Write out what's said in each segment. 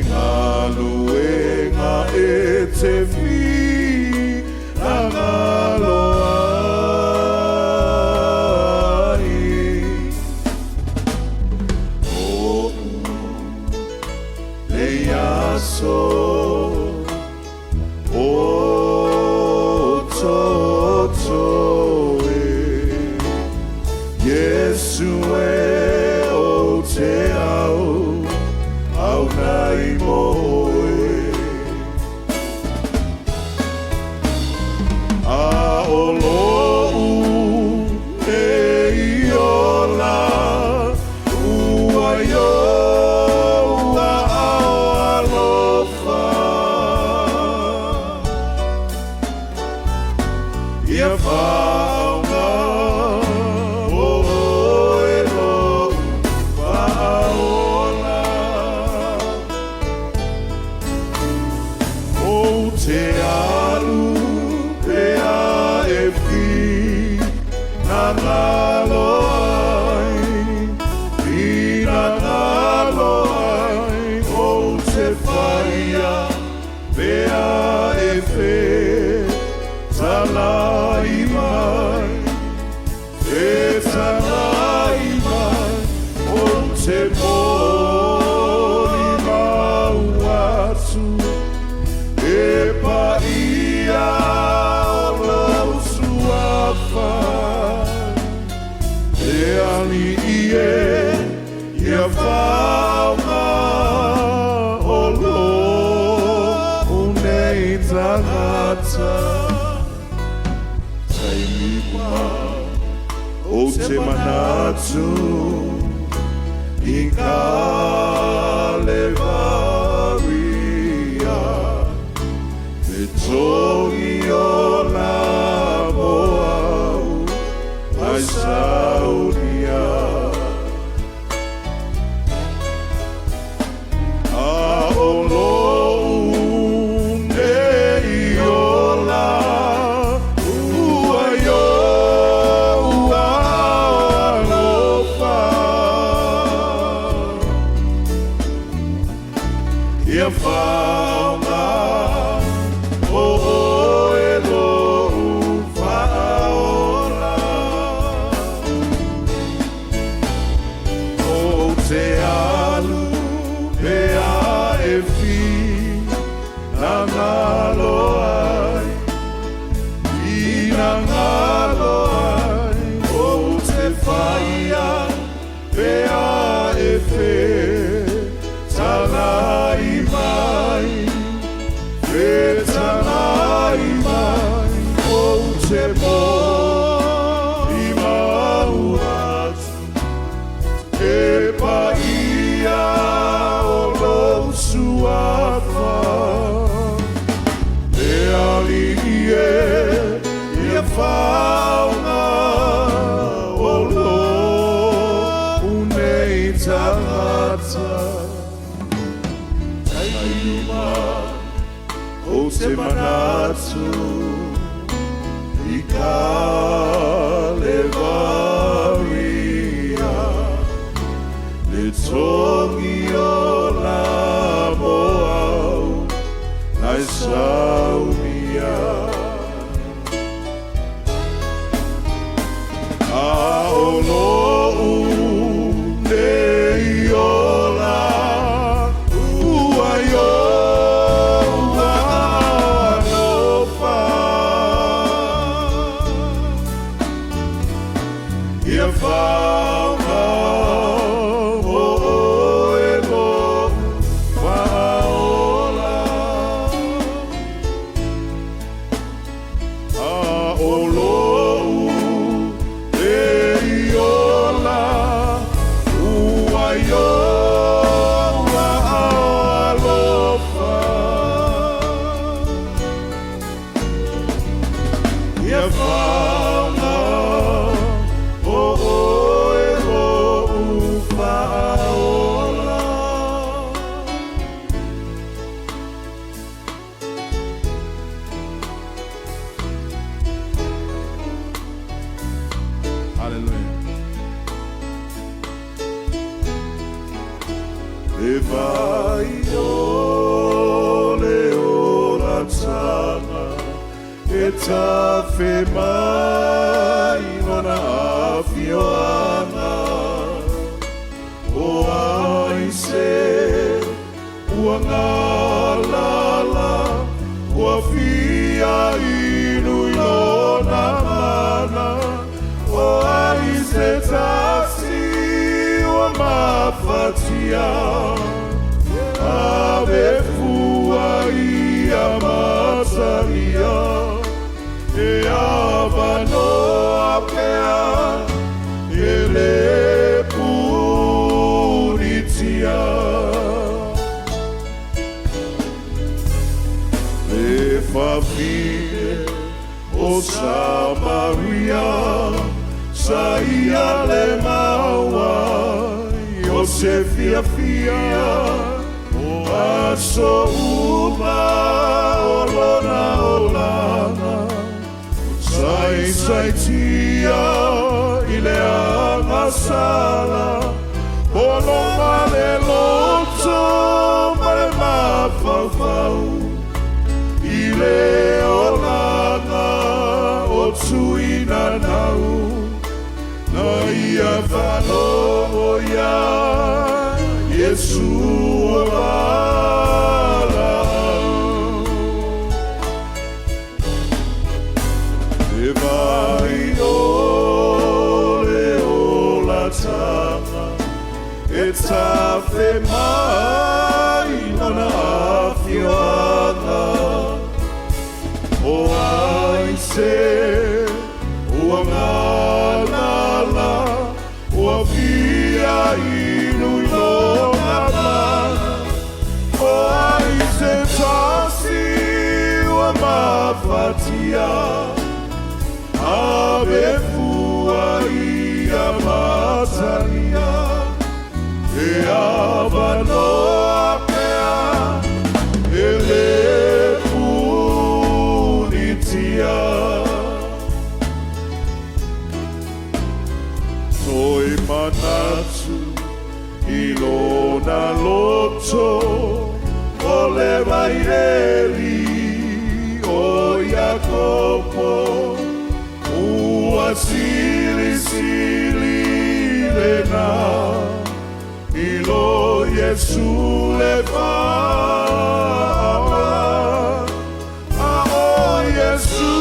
Ingaluenga etefi angaloai. Oh, leyaso. Oh, toto Yesu o te au nai moe. A olou e iola ua yo ua ao alofa. Ia whaonga te alu pea e pi na ngalo ai, pi na ngalo ai, o te whaia pea e whe talai mai, e talai mai, o te mori mau atu. E paia o lau suafa e ali ia whaunga o lo unei tangata. Taimima o te manatu i ka levaria. Tongi o la moau ai saunia. A olou nei o la ua yo ua alofa. Ia whaunga te alu pea e fi na ngalo ai, i na ngalo ai, o te whaia pea e whe talai mai, whe talai mai, o te mo i mau atu. E paia o lou suafa e ali ia whaunga o lou unei tangata. Taima o te manatu i ka levaria. Tongi o la moau nai saunia. A olou nei o la ua yo ua alofa. Ia whaunga fe mai nona afioana o ai se uangalala ua fia inu ilona mana o ai se tasi ua mafatia ave fua ia matalia e avano apea e le puritia le fafine o Samaria saia le maua o se fia aso uma olona olana sai tia ile amasala ono male loto male mafafau ile olana o tuina nau na ia valo ya Yesu ala e vai ole olataga e tafe mai nona afioana o ai se uangalala ua fia inu ilona mana o ai se tasi ua mafatia ave fua ia matalia e avano apea e le punitia toi manatu ilona loto o le vaireli o Jacopo ua sili lena ilo Yesu le fama a o Yesu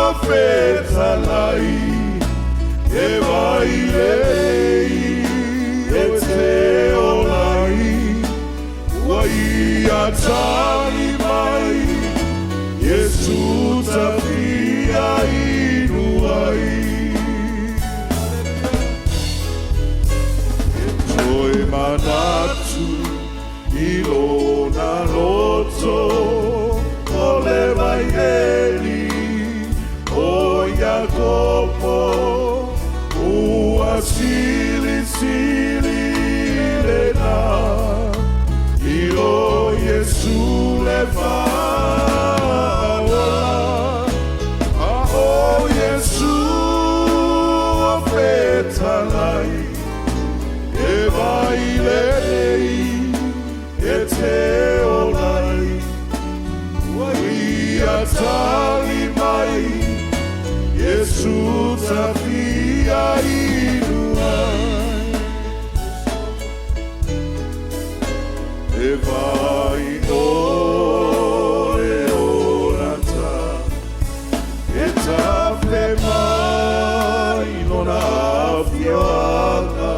a fetalai e vai lei e te olai ua ia tali mai Yesu ta fia inu ai toi manatu ilona loto o le vaireli o Jacopo ua sili lena ilo Yesu le fama a o Yesu a fetalai e vai lei e te olai ua ia tali mai Yesu ta fia inu ai e vai ore orata e tafe mai nona afioana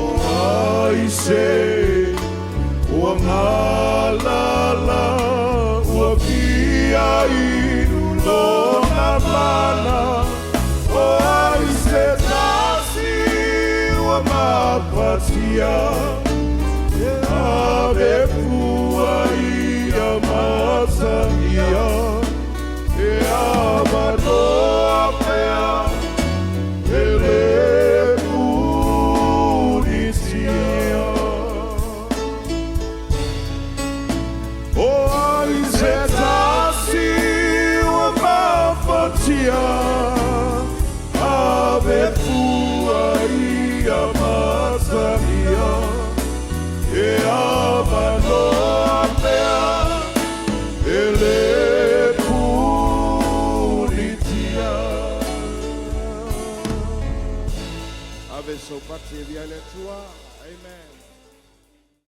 o ai se ua ngalala ua fia inu lona mana o ai se tasi ua mapatia ave fua ia matalia e avano apea e le punitia o ai se tasi ua mapatia ave fua ia matalia e avano apea e le punitia Yesu upatie vyale tua. Amen.